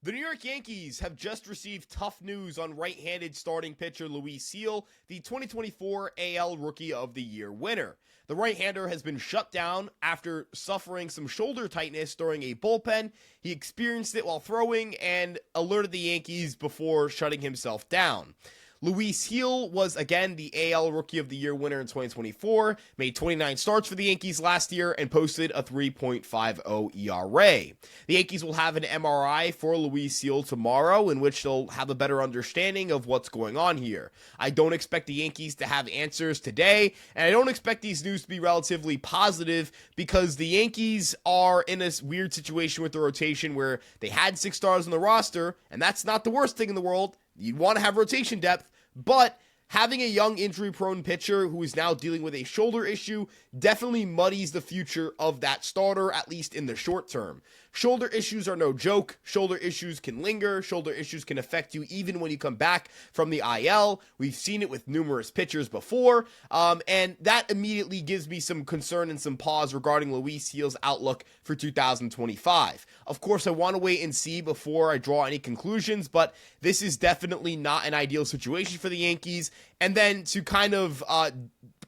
The New York Yankees have just received tough news on right-handed starting pitcher Luis Gil, the 2024 AL Rookie of the Year winner. The right-hander has been shut down after suffering some shoulder tightness during a bullpen. He experienced it while throwing and alerted the Yankees before shutting himself down. Luis Gil was again the AL Rookie of the Year winner in 2024, made 29 starts for the Yankees last year, and posted a 3.50 ERA. The Yankees will have an MRI for Luis Gil tomorrow, in which they'll have a better understanding of what's going on here. I don't expect the Yankees to have answers today, and I don't expect these news to be relatively positive because the Yankees are in a weird situation with the rotation where they had 6 stars on the roster, and that's not the worst thing in the world. You'd want to have rotation depth, but having a young injury-prone pitcher who is now dealing with a shoulder issue definitely muddies the future of that starter, at least in the short term. Shoulder issues are no joke. Shoulder issues can linger. Shoulder issues can affect you even when you come back from the IL. We've seen it with numerous pitchers before, and that immediately gives me some concern and some pause regarding Luis Gil's outlook for 2025. Of course, I want to wait and see before I draw any conclusions, but this is definitely not an ideal situation for the Yankees. And then to kind of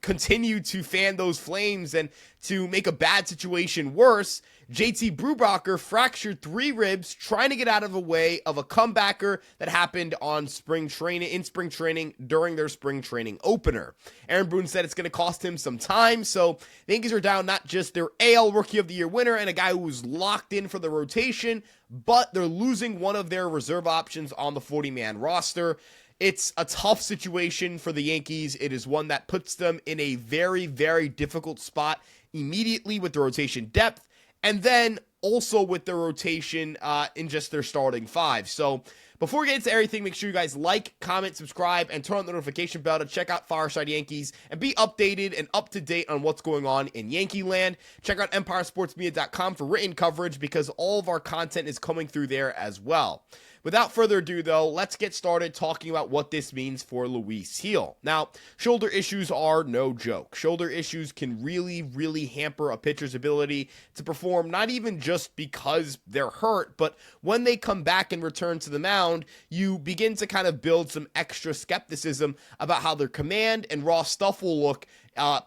continue to fan those flames and to make a bad situation worse, JT Brubaker fractured 3 ribs trying to get out of the way of a comebacker that happened on spring training during their spring training opener. Aaron Boone said it's going to cost him some time, so the Yankees are down not just their AL Rookie of the Year winner and a guy who was locked in for the rotation, but they're losing one of their reserve options on the 40-man roster. It's a tough situation for the Yankees. It is one that puts them in a very, very difficult spot immediately with the rotation depth, and then also with the rotation in just their starting 5. So before we get into everything, make sure you guys like, comment, subscribe, and turn on the notification bell to check out Fireside Yankees and be updated and up to date on what's going on in Yankee land. Check out EmpireSportsMedia.com for written coverage because all of our content is coming through there as well. Without further ado, though, let's get started talking about what this means for Luis Gil. Now, shoulder issues are no joke. Shoulder issues can really, really hamper a pitcher's ability to perform, not even just because they're hurt, but when they come back and return to the mound, you begin to kind of build some extra skepticism about how their command and raw stuff will look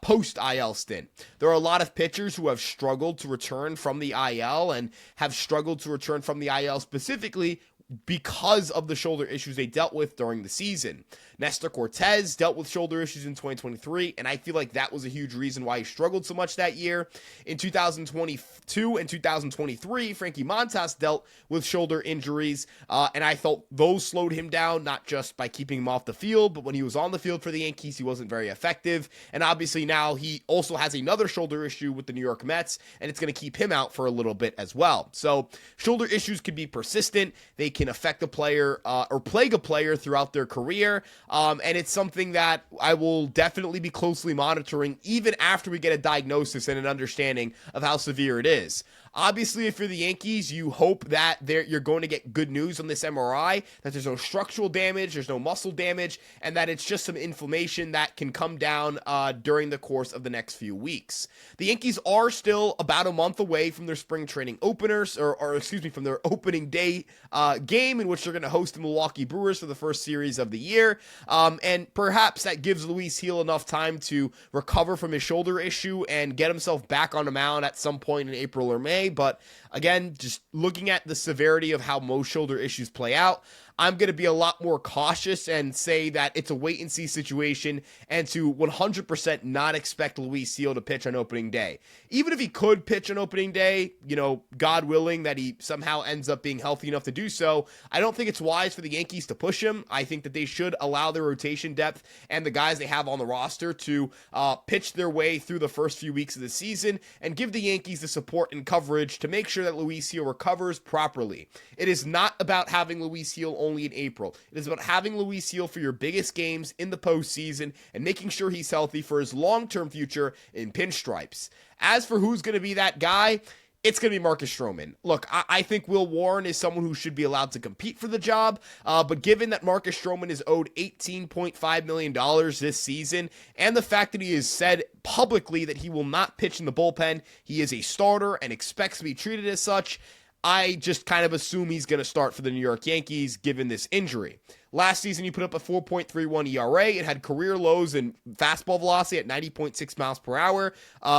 post-IL stint. There are a lot of pitchers who have struggled to return from the IL and have struggled to return from the IL specifically because of the shoulder issues they dealt with during the season. Nestor Cortez dealt with shoulder issues in 2023, and I feel like that was a huge reason why he struggled so much that year. In 2022 and 2023, Frankie Montas dealt with shoulder injuries, and I felt those slowed him down, not just by keeping him off the field, but when he was on the field for the Yankees, he wasn't very effective. And obviously now he also has another shoulder issue with the New York Mets, and it's going to keep him out for a little bit as well. So shoulder issues can be persistent. They can affect a player or plague a player throughout their career. And it's something that I will definitely be closely monitoring even after we get a diagnosis and an understanding of how severe it is. Obviously, if you're the Yankees, you hope that you're going to get good news on this MRI, that there's no structural damage, there's no muscle damage, and that it's just some inflammation that can come down during the course of the next few weeks. The Yankees are still about a month away from their spring training openers, from their opening day game in which they're going to host the Milwaukee Brewers for the first series of the year. And perhaps that gives Luis Gil enough time to recover from his shoulder issue and get himself back on the mound at some point in April or May. But again, just looking at the severity of how most shoulder issues play out, I'm going to be a lot more cautious and say that it's a wait-and-see situation and to 100% not expect Luis Gil to pitch on opening day. Even if he could pitch on opening day, God willing that he somehow ends up being healthy enough to do so, I don't think it's wise for the Yankees to push him. I think that they should allow their rotation depth and the guys they have on the roster to pitch their way through the first few weeks of the season and give the Yankees the support and coverage to make sure that Luis Gil recovers properly. It is not about having Luis Gil only in April. It is about having Luis Gil for your biggest games in the postseason and making sure he's healthy for his long-term future in pinstripes. As for who's going to be that guy, it's going to be Marcus Stroman. Look, I think Will Warren is someone who should be allowed to compete for the job, but given that Marcus Stroman is owed $18.5 million this season, and the fact that he has said publicly that he will not pitch in the bullpen, he is a starter and expects to be treated as such, I just kind of assume he's going to start for the New York Yankees given this injury. Last season, he put up a 4.31 ERA. It had career lows in fastball velocity at 90.6 miles per hour,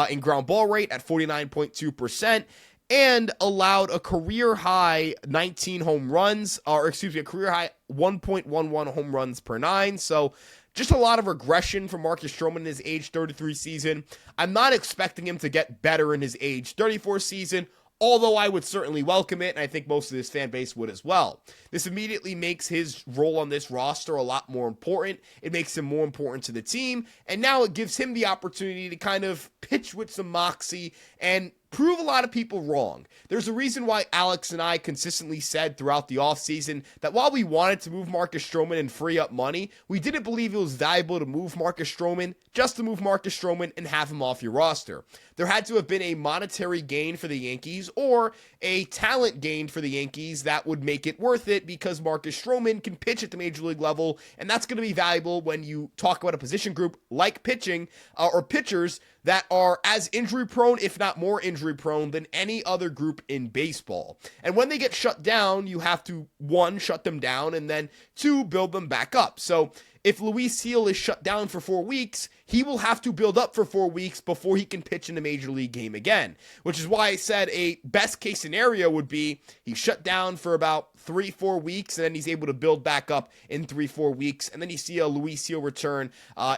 in ground ball rate at 49.2%, and allowed a career high 19 home runs, a career high 1.11 home runs per nine. So just a lot of regression from Marcus Stroman in his age 33 season. I'm not expecting him to get better in his age 34 season, although I would certainly welcome it, and I think most of this fan base would as well. This immediately makes his role on this roster a lot more important. It makes him more important to the team, and now it gives him the opportunity to kind of pitch with some moxie and prove a lot of people wrong. There's a reason why Alex and I consistently said throughout the offseason that while we wanted to move Marcus Stroman and free up money, we didn't believe it was valuable to move Marcus Stroman just to move Marcus Stroman and have him off your roster. There had to have been a monetary gain for the Yankees or a talent gain for the Yankees that would make it worth it, because Marcus Stroman can pitch at the major league level, and that's going to be valuable when you talk about a position group like pitching or pitchers that are as injury prone, if not more injury prone, than any other group in baseball. And when they get shut down, you have to, one, shut them down, and then two, build them back up. So if Luis Gil is shut down for 4 weeks, he will have to build up for 4 weeks before he can pitch in a major league game again, which is why I said a best case scenario would be he's shut down for about 3-4 weeks, and then he's able to build back up in 3-4 weeks, and then you see a Luis Gil return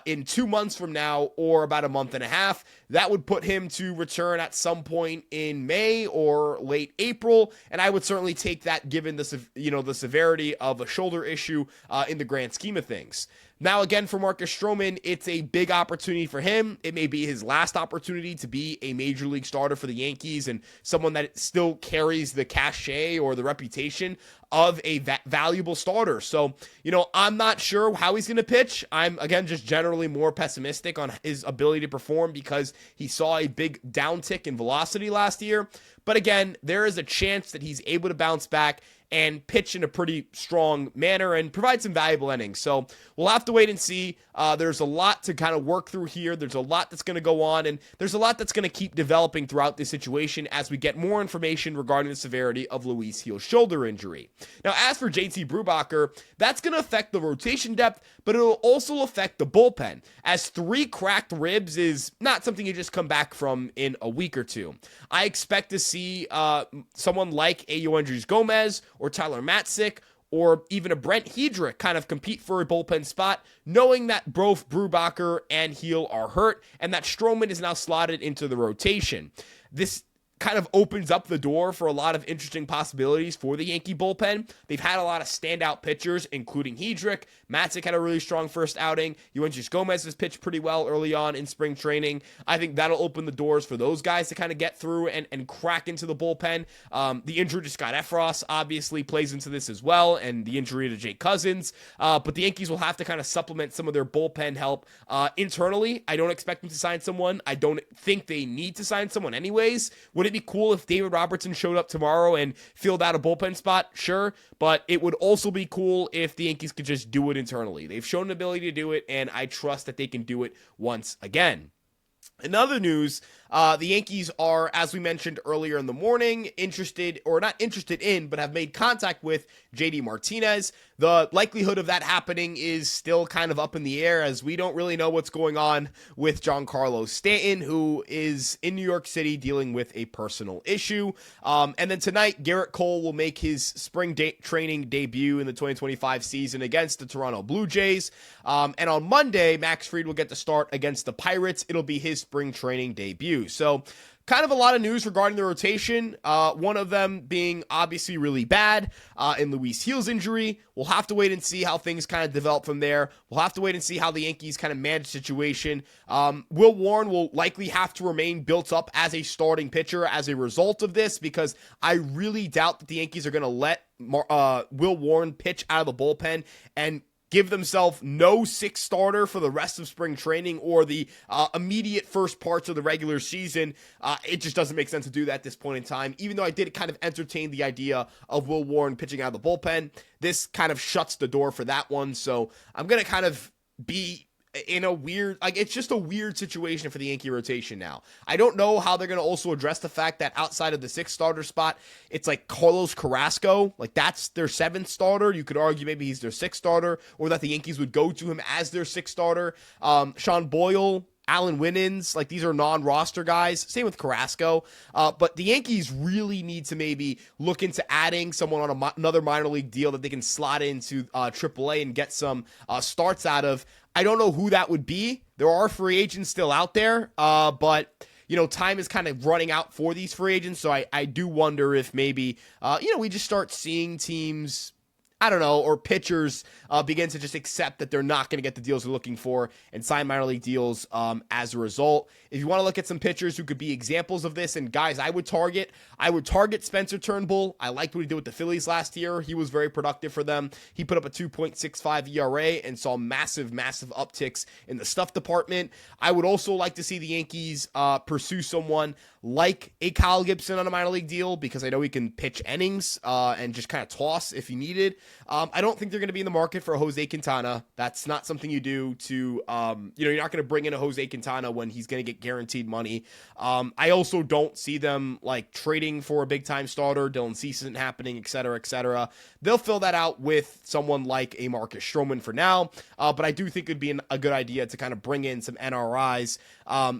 in 2 months from now or about a month and a half. That would put him to return at some point in May or late April, and I would certainly take that given the severity of a shoulder issue in the grand scheme of things. Now, again, for Marcus Stroman, it's a big opportunity for him. It may be his last opportunity to be a major league starter for the Yankees and someone that still carries the cachet or the reputation of a valuable starter. So, I'm not sure how he's going to pitch. I'm, again, just generally more pessimistic on his ability to perform because he saw a big downtick in velocity last year. But again, there is a chance that he's able to bounce back and pitch in a pretty strong manner and provide some valuable innings. So we'll have to wait and see. There's a lot to kind of work through here. There's a lot that's going to go on, and there's a lot that's going to keep developing throughout this situation as we get more information regarding the severity of Luis Gil's shoulder injury. Now, as for JT Brubaker, that's going to affect the rotation depth, but it'll also affect the bullpen, as 3 cracked ribs is not something you just come back from in a week or two. I expect to see someone like a Yoendrys Gomez or Tyler Matzik or even a Brent Hedrick kind of compete for a bullpen spot, knowing that both Brubaker and Gil are hurt and that Stroman is now slotted into the rotation. This kind of opens up the door for a lot of interesting possibilities for the Yankee bullpen. They've had a lot of standout pitchers, including Hedrick. Matzik had a really strong first outing. Yoendrys Gomez has pitched pretty well early on in spring training. I think that'll open the doors for those guys to kind of get through and crack into the bullpen. The injury to Scott Efros obviously plays into this as well, and the injury to Jake Cousins. But the Yankees will have to kind of supplement some of their bullpen help internally. I don't expect them to sign someone. I don't think they need to sign someone anyways. Would it be cool if David Robertson showed up tomorrow and filled out a bullpen spot? Sure, but it would also be cool if the Yankees could just do it internally. They've shown an ability to do it, and I trust that they can do it once again. In other news, the Yankees are, as we mentioned earlier in the morning, interested, or not interested in, but have made contact with JD Martinez. The likelihood of that happening is still kind of up in the air, as we don't really know what's going on with Giancarlo Stanton, who is in New York City dealing with a personal issue. And then tonight, Garrett Cole will make his spring training debut in the 2025 season against the Toronto Blue Jays. And on Monday, Max Fried will get the start against the Pirates. It'll be his spring training debut. So kind of a lot of news regarding the rotation, one of them being obviously really bad in Luis Gil's injury. We'll have to wait and see how things kind of develop from there. We'll have to wait and see how the Yankees kind of manage the situation. Will Warren will likely have to remain built up as a starting pitcher as a result of this, because I really doubt that the Yankees are going to let Will Warren pitch out of the bullpen and give themselves no sixth starter for the rest of spring training or the immediate first parts of the regular season. It just doesn't make sense to do that at this point in time, even though I did kind of entertain the idea of Will Warren pitching out of the bullpen. This kind of shuts the door for that one, so I'm going to kind of be in a weird, like, it's just a weird situation for the Yankee rotation now. I don't know how they're going to also address the fact that outside of the 6th starter spot, it's like Carlos Carrasco, like that's their 7th starter. You could argue maybe he's their 6th starter, or that the Yankees would go to him as their 6th starter. Sean Boyle, Alan Winans, like these are non-roster guys. Same with Carrasco. But the Yankees really need to maybe look into adding someone on another minor league deal that they can slot into AAA and get some starts out of. I don't know who that would be. There are free agents still out there, but time is kind of running out for these free agents. So I do wonder if maybe, we just start seeing teams, I don't know, or pitchers begin to just accept that they're not going to get the deals they're looking for and sign minor league deals as a result. If you want to look at some pitchers who could be examples of this, and guys I would target Spencer Turnbull. I liked what he did with the Phillies last year. He was very productive for them. He put up a 2.65 ERA and saw massive upticks in the stuff department. I would also like to see the Yankees pursue someone like a Kyle Gibson on a minor league deal, because I know he can pitch innings and just kind of toss if you needed. I don't think they're going to be in the market for a Jose Quintana. That's not something you do to, you're not going to bring in a Jose Quintana when he's going to get guaranteed money. I also don't see them like trading for a big time starter. Dylan Cease isn't happening, et cetera, et cetera. They'll fill that out with someone like a Marcus Stroman for now. But I do think it'd be a good idea to kind of bring in some NRIs.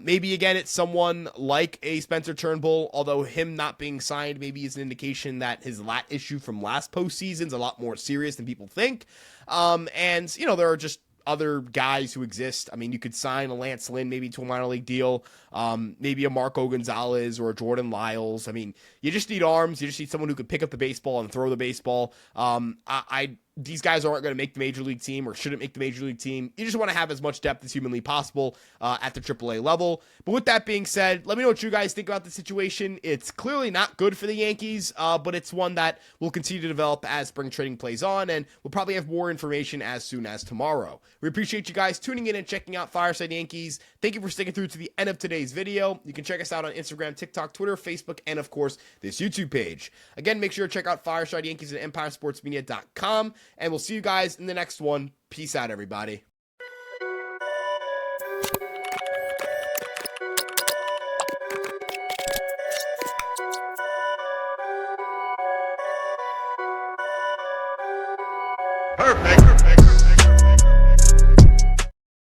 Maybe again, it's someone like a Spencer Turnbull, although him not being signed maybe is an indication that his lat issue from last postseason is a lot more serious than people think. And there are just other guys who exist. I mean, you could sign a Lance Lynn maybe to a minor league deal, maybe a Marco Gonzalez or a Jordan Lyles. I mean, you just need arms. You just need someone who could pick up the baseball and throw the baseball. These guys aren't going to make the major league team or shouldn't make the major league team. You just want to have as much depth as humanly possible at the AAA level. But with that being said, let me know what you guys think about the situation. It's clearly not good for the Yankees, but it's one that will continue to develop as spring training plays on, and we'll probably have more information as soon as tomorrow. We appreciate you guys tuning in and checking out Fireside Yankees. Thank you for sticking through to the end of today's video. You can check us out on Instagram, TikTok, Twitter, Facebook, and of course, this YouTube page. Again, make sure to check out Fireside Yankees at EmpireSportsMedia.com. And we'll see you guys in the next one. Peace out, everybody. Perfect.